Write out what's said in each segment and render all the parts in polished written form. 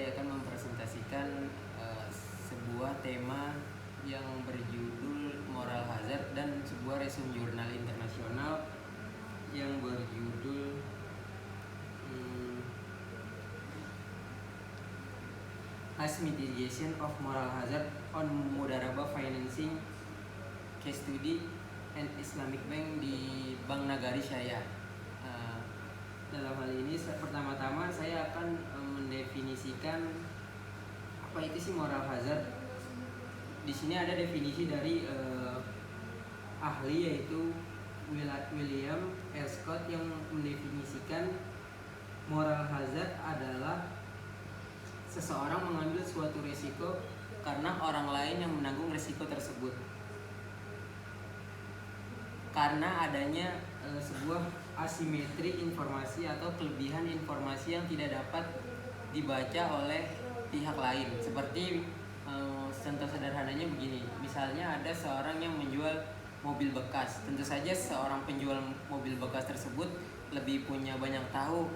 saya akan mempresentasikan sebuah tema yang berjudul moral hazard dan sebuah resume jurnal internasional yang berjudul As Mitigation of Moral Hazard on Mudharaba Financing Case Study and Islamic Bank di Bank Nagari Syariah. Dalam hal ini pertama-tama saya akan mendefinisikan apa itu sih moral hazard. Di sini ada definisi dari ahli, yaitu William L. Scott, yang mendefinisikan moral hazard adalah seseorang mengambil suatu risiko karena orang lain yang menanggung risiko tersebut, karena adanya sebuah asimetri informasi atau kelebihan informasi yang tidak dapat dibaca oleh pihak lain. Seperti contoh sederhananya begini, misalnya ada seorang yang menjual mobil bekas. Tentu saja seorang penjual mobil bekas tersebut lebih punya banyak tahu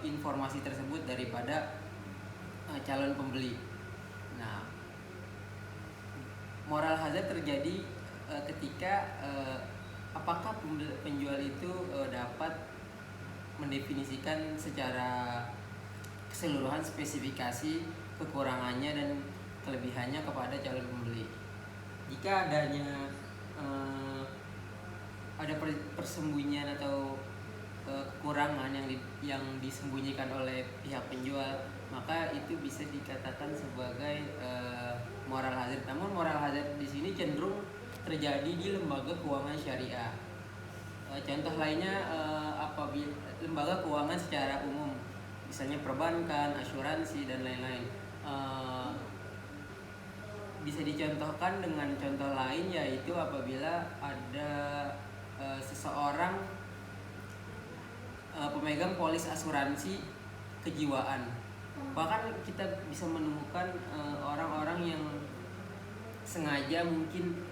informasi tersebut daripada calon pembeli. Nah, moral hazard terjadi ketika apakah penjual itu dapat mendefinisikan secara keseluruhan spesifikasi kekurangannya dan kelebihannya kepada calon pembeli. Jika adanya ada persembunyian atau kekurangan yang disembunyikan oleh pihak penjual, maka itu bisa dikatakan sebagai moral hazard. Namun moral hazard di sini cenderung terjadi di lembaga keuangan syariah. Contoh lainnya apabila lembaga keuangan secara umum, misalnya perbankan, asuransi dan lain-lain. Bisa dicontohkan dengan contoh lain, yaitu apabila ada seseorang pemegang polis asuransi kejiwaan. Bahkan kita bisa menemukan orang-orang yang sengaja mungkin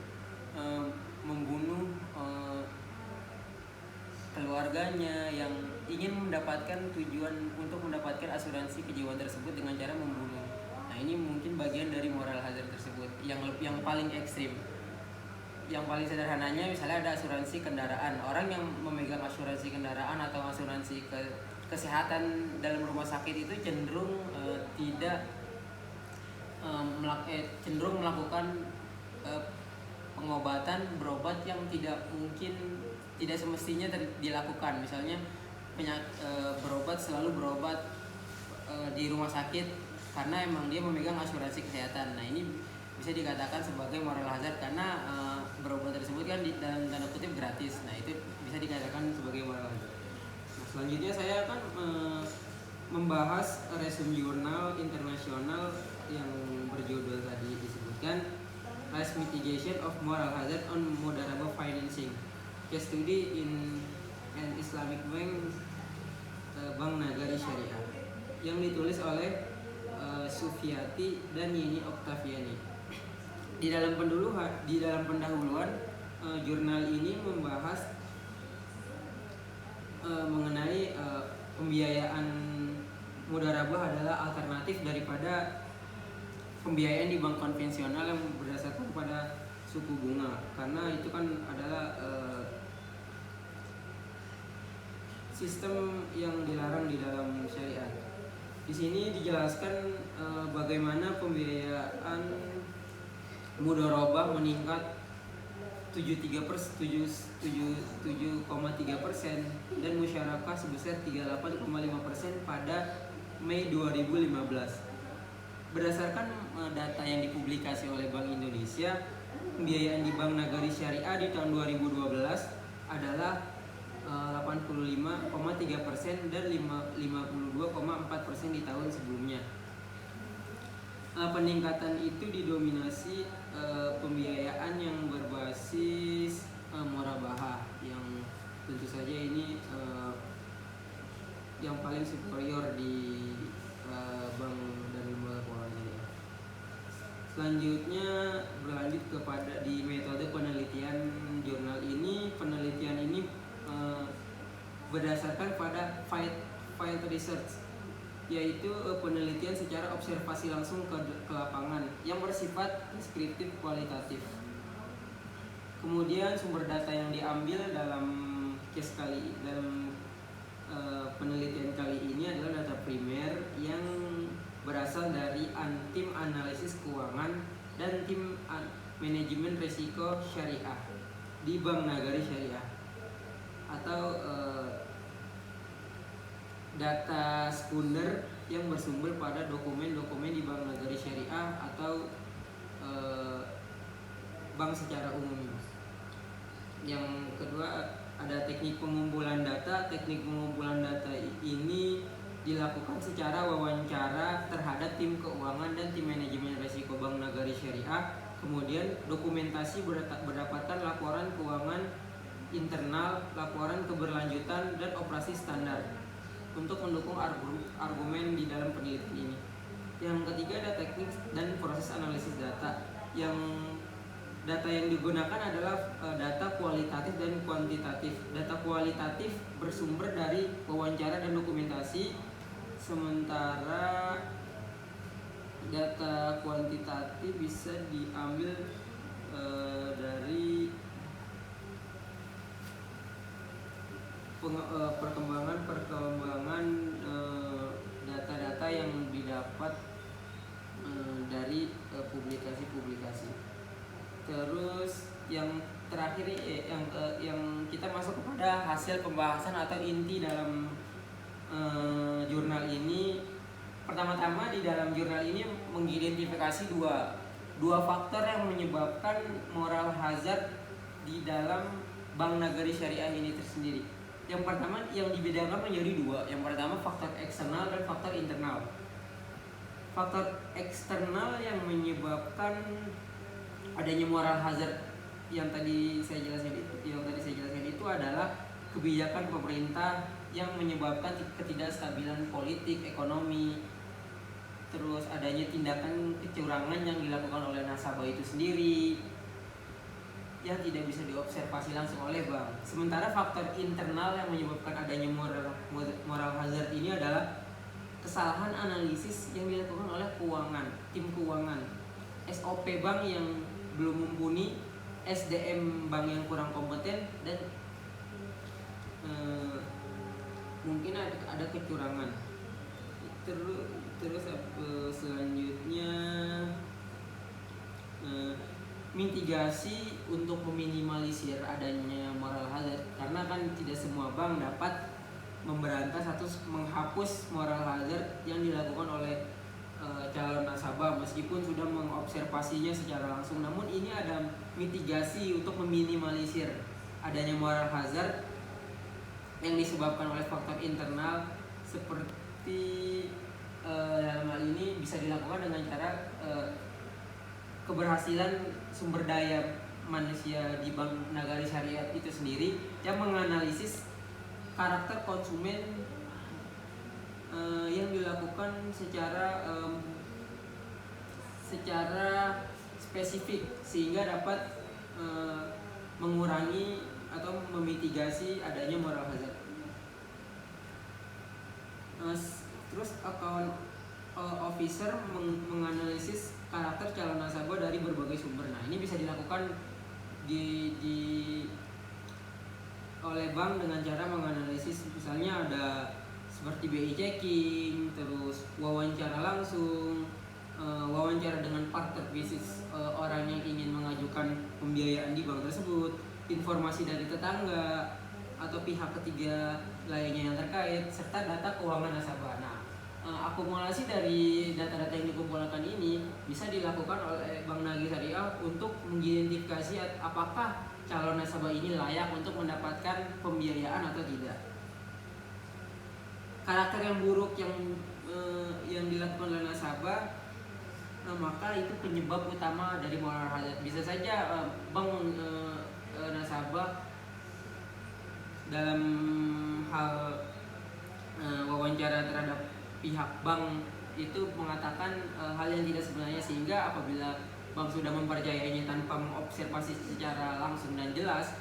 membunuh keluarganya yang ingin mendapatkan tujuan untuk mendapatkan asuransi kejiwaan tersebut dengan cara membunuh. Nah, ini mungkin bagian dari moral hazard tersebut yang paling ekstrim. Yang paling sederhananya, misalnya ada asuransi kendaraan. Orang yang memegang asuransi kendaraan atau asuransi kesehatan dalam rumah sakit itu cenderung cenderung melakukan pengobatan, berobat yang tidak semestinya dilakukan. Misalnya selalu berobat di rumah sakit karena emang dia memegang asuransi kesehatan. Nah, ini bisa dikatakan sebagai moral hazard karena berobat tersebut kan dalam tanda kutip gratis. Nah, itu bisa dikatakan sebagai moral hazard. Nah, selanjutnya saya akan membahas resume jurnal internasional yang berjudul tadi disebutkan As Mitigation of Moral Hazard on Mudharaba Financing Case Study in an Islamic Bank, Bank Nagari Syariah, yang ditulis oleh Sufiyati dan Yeni Oktaviani. Di dalam pendahuluan jurnal ini membahas mengenai pembiayaan mudharabah adalah alternatif daripada pembiayaan di bank konvensional yang berdasarkan pada suku bunga, karena itu kan adalah sistem yang dilarang di dalam syariat. Di sini dijelaskan bagaimana pembiayaan mudharabah meningkat 7,3% dan musyarakah sebesar 38,5% pada Mei 2015. Berdasarkan data yang dipublikasi oleh Bank Indonesia, pembiayaan di Bank Nagari Syariah di tahun 2012 adalah 85,3% dan 52,4% di tahun sebelumnya. Peningkatan itu didominasi pembiayaan yang berbasis murabahah, yang tentu saja ini yang paling superior di bank dan lembaga keuangan ini. Selanjutnya berlanjut kepada di metode penelitian jurnal ini. Penelitian ini berdasarkan pada field research yaitu penelitian secara observasi langsung ke lapangan yang bersifat deskriptif kualitatif. Kemudian sumber data yang diambil dalam penelitian kali ini adalah data primer yang berasal dari tim analisis keuangan dan tim manajemen risiko syariah di Bank Nagari Syariah, atau data sekunder yang bersumber pada dokumen-dokumen di Bank Nagari Syariah atau bank secara umum. Yang kedua ada teknik pengumpulan data. Teknik pengumpulan data ini dilakukan secara wawancara terhadap tim keuangan dan tim manajemen risiko Bank Nagari Syariah. Kemudian dokumentasi berdapatkan laporan keuangan internal, laporan keberlanjutan, dan operasi standar untuk mendukung argumen di dalam penelitian ini. Yang ketiga ada teknik dan proses analisis data. Data yang digunakan adalah data kualitatif dan kuantitatif. Data kualitatif bersumber dari wawancara dan dokumentasi, sementara data kuantitatif bisa diambil dari perkembangan data-data yang didapat dari publikasi-publikasi. Terus yang terakhir yang kita masuk kepada hasil pembahasan atau inti dalam jurnal ini. Pertama-tama di dalam jurnal ini mengidentifikasi dua faktor yang menyebabkan moral hazard di dalam Bank Nagari Syariah ini tersendiri. Yang pertama yang dibedakan menjadi dua. Yang pertama faktor eksternal dan faktor internal. Faktor eksternal yang menyebabkan adanya moral hazard yang tadi saya jelaskan itu adalah kebijakan pemerintah yang menyebabkan ketidakstabilan politik, ekonomi, terus adanya tindakan kecurangan yang dilakukan oleh nasabah itu sendiri yang tidak bisa diobservasi langsung oleh bank. Sementara faktor internal yang menyebabkan adanya moral hazard ini adalah kesalahan analisis yang dilakukan oleh tim keuangan, SOP bank yang belum mumpuni, SDM bank yang kurang kompeten, dan mungkin ada kecurangan. Terus selanjutnya mitigasi untuk meminimalisir adanya moral hazard, karena kan tidak semua bank dapat memberantas atau menghapus moral hazard yang dilakukan oleh calon nasabah meskipun sudah mengobservasinya secara langsung. Namun ini ada mitigasi untuk meminimalisir adanya moral hazard yang disebabkan oleh faktor internal, seperti dalam hal ini bisa dilakukan dengan cara keberhasilan sumber daya manusia di Bank Nagari Syariah itu sendiri yang menganalisis karakter konsumen yang dilakukan secara spesifik sehingga dapat mengurangi atau memitigasi adanya moral hazard. Terus account officer menganalisis karakter calon nasabah dari berbagai sumber. Nah, ini bisa dilakukan oleh bank dengan cara menganalisis, misalnya ada seperti BI checking, terus wawancara langsung, wawancara dengan partner bisnis orang yang ingin mengajukan pembiayaan di bank tersebut, informasi dari tetangga atau pihak ketiga lainnya yang terkait, serta data keuangan nasabah. Nah, akumulasi dari data-data yang dikumpulkan ini bisa dilakukan oleh Bank Nagari Syariah untuk mengidentifikasi apakah calon nasabah ini layak untuk mendapatkan pembiayaan atau tidak. Karakter yang buruk yang dilakukan oleh nasabah, maka itu penyebab utama dari moral hazard. Bisa saja bank nasabah dalam hal wawancara terhadap pihak bank itu mengatakan hal yang tidak sebenarnya, sehingga apabila bank sudah mempercayainya tanpa mengobservasi secara langsung dan jelas,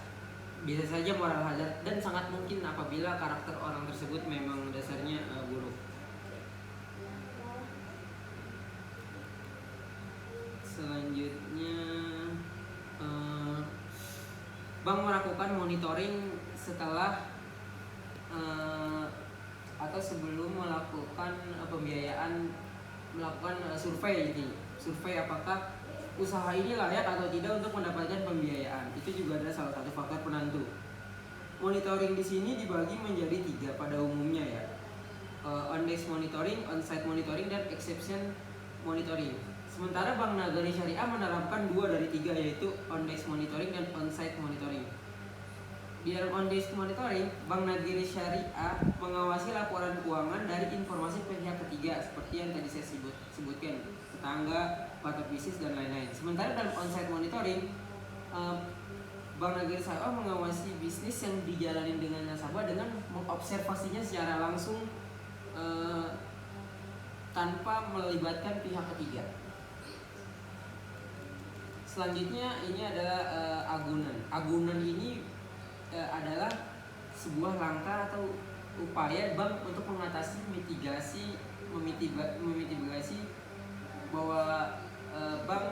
bisa saja moral hazard, dan sangat mungkin apabila karakter orang tersebut memang dasarnya buruk. bank melakukan monitoring setelah atau sebelum melakukan pembiayaan, melakukan survei ini. Survei apakah usaha ini layak atau tidak untuk mendapatkan pembiayaan. Itu juga adalah salah satu faktor penentu. Monitoring di sini dibagi menjadi 3 pada umumnya ya. On-desk monitoring, on-site monitoring, dan exception monitoring. Sementara Bank Nagari Syariah menerapkan 2 dari 3, yaitu on-desk monitoring dan on-site monitoring. Di dalam on-desk monitoring, Bank Nagari Syariah mengawasi laporan keuangan dari informasi pihak ketiga seperti yang tadi saya sebutkan, tetangga, partner bisnis, dan lain-lain. Sementara dalam on-site monitoring, Bank Nagari Syariah mengawasi bisnis yang dijalani dengan nasabah dengan mengobservasinya secara langsung tanpa melibatkan pihak ketiga. Selanjutnya ini adalah agunan. Agunan ini adalah sebuah langkah atau upaya bank untuk mengatasi memitigasi bahwa bank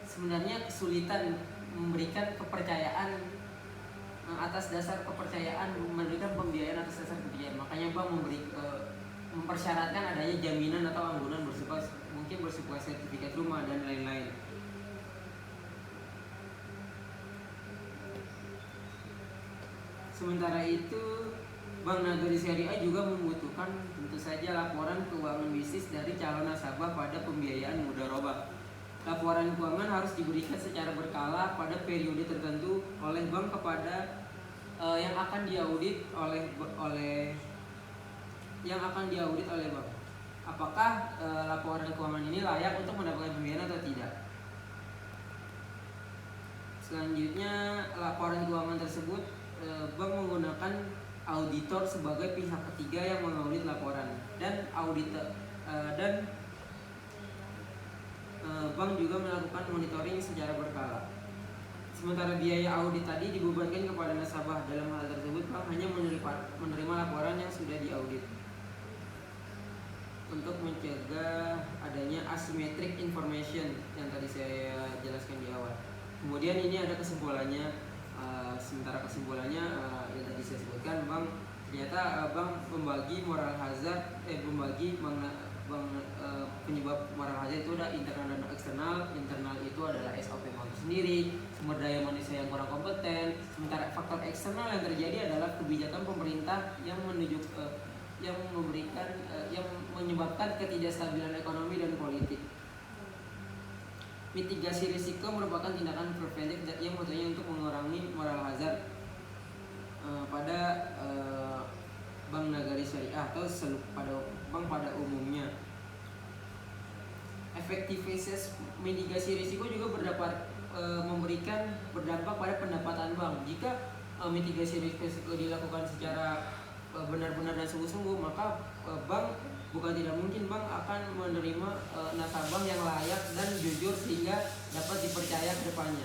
sebenarnya kesulitan memberikan kepercayaan atas dasar kepercayaan, memberikan pembiayaan atas dasar kepercayaan. Makanya bank mempersyaratkan adanya jaminan atau agunan bersifat sertifikat rumah dan lain-lain. Sementara itu, Bank Nagari Syariah juga membutuhkan tentu saja laporan keuangan bisnis dari calon nasabah pada pembiayaan mudharabah. Laporan keuangan harus diberikan secara berkala pada periode tertentu oleh bank kepada yang akan diaudit oleh bank. Apakah laporan keuangan ini layak untuk mendapatkan pembiayaan atau tidak? Selanjutnya, laporan keuangan tersebut bank menggunakan auditor sebagai pihak ketiga yang mengaudit laporan, dan bank juga melakukan monitoring secara berkala. Sementara biaya audit tadi dibebankan kepada nasabah. Dalam hal tersebut, bank hanya menerima laporan yang sudah diaudit untuk mencegah adanya asymmetric information yang tadi saya jelaskan di awal. Kemudian ini ada kesimpulannya. Sementara kesimpulannya yang tadi saya sebutkan, ternyata bank membagi moral hazard, penyebab moral hazard itu ada internal dan eksternal. Internal itu adalah SOP bank sendiri, sumber daya manusia yang kurang kompeten. Sementara faktor eksternal yang terjadi adalah kebijakan pemerintah yang menyebabkan ketidakstabilan ekonomi dan politik. Mitigasi risiko merupakan tindakan preventif yang tujuannya untuk mengurangi moral hazard pada Bank Nagari Syariah atau pada bank pada umumnya. Efektivitas mitigasi risiko juga berdampak pada pendapatan bank. Jika mitigasi risiko dilakukan secara benar-benar dan sungguh-sungguh, maka bank bukan tidak mungkin bank akan menerima nasabah yang layak dan jujur sehingga dapat dipercaya ke depannya.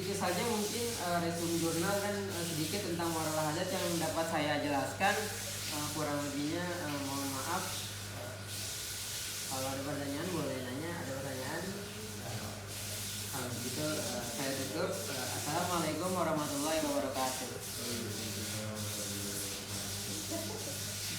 Itu saja mungkin resume jurnal dan sedikit tentang moral hazard yang dapat saya jelaskan. Kurang lebihnya mohon maaf. Kalau ada pertanyaan boleh nanya. Ada pertanyaan? Kalau begitu saya tutup. Assalamualaikum warahmatullahi wabarakatuh.